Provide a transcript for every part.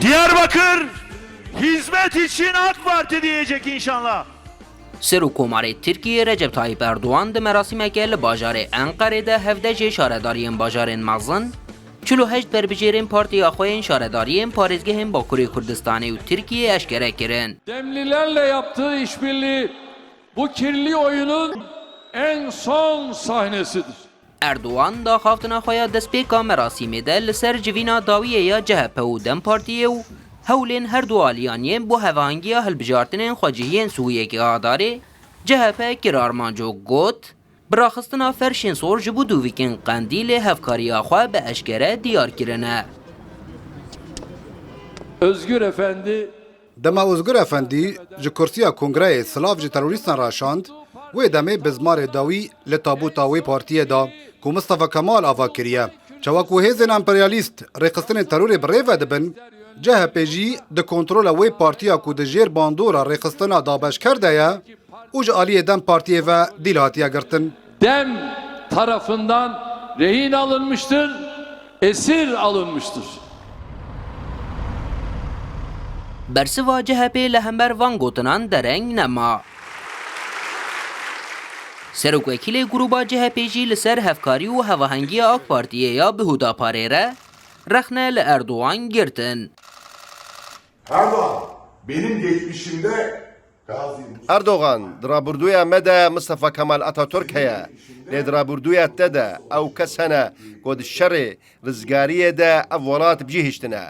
Diyarbakır hizmet için AK Parti diyecek inşallah. Serokkomarê Tirkiye Recep Tayyip Erdoğan di merasimeke li bajarê Enqerê de hevdecê şaredariyên bajarên mezin, 48 berbijêrên Partiya xwe yên şaredariyên parêzgehên Bakurê Kurdistanê û Tirkiye eşkere kirin. Demlilerle yaptığı işbirliği bu kirli oyunun en son sahnesidir. Erdoğan da xaftina xwe ya destpêka merasimê de li ser civîna dawiyê ya CHP û Dem Partiyê û hewlên her du aliyaniyên bo hevangiya hilbijartinên xwecihiyên Sûriyekê adarê, CHP kirarmanco got, biraxistina ferşên sor ji bo dûvîkên qendîlê hevkariya xwe bi eşkere diyar kirine. Özgür Efendi Dema Özgür Efendi ji kursiya Kongreyê Silav ji terorîstan raşand, wê demê bi zmarê dawî li tabuta wê partiyê da ku Mustafa Kemal ava kiriye. Çawa ku hêzên emperyalîst rêxistinên terorê bi rêve dibin, CHP jî di kontrola wê partiya ku di jêr bandora rêxistina dabeşker de ye û ji aliyê Dem Partiyê ve dîl hatiye girtin. Dem tarafından rehin alınmıştır, esir alınmıştır. Bersiva CHP li hember van gotinan dereng nema. Serokwekîlê gruba CHP jî li ser hevkarî û hevahengiya AK Partiyê ya bi Hudaparê re rexne li Erdoğan girtin. Erdoğan, benim geçmişimde Gazi'yim. Erdoğan, draburduya mede Mustafa Kemal Atatürk heye. Le draburduya te de ew kes hene ku di şerê rizgariyê de ev welat bicihiştine.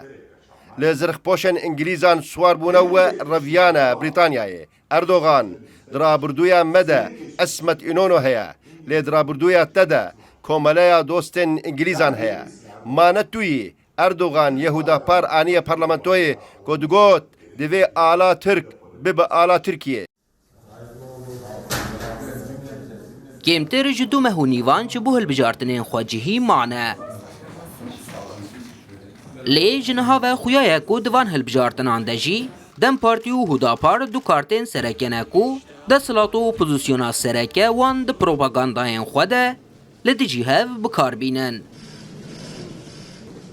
Le zirxpoşên İngilîzan swar bûne we reviyane Brîtanyayê. Erdoğan, draburduya mede Esmet İnönü heye. Le draburduya te de komeleya dostên İngilîzan heye. Mane tuyî Erdoğan Yehudapar aniye parlamentoyê ku digot divê ala Türk bibe ala Türkiye. Kêmtir ji du mehûnîvan ji bo hilbijartinên xwecihî mane. Lê ji niha ve xuyayek ku divan hilbijartinan de jî Dem Partî û Hudapar du kartên sereke ne ku desthilat û pozisyona sereke wan di propagandayên xwe de li dijî hev bikarbînin.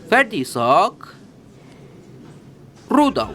Ferdî Sak, Rûdaw.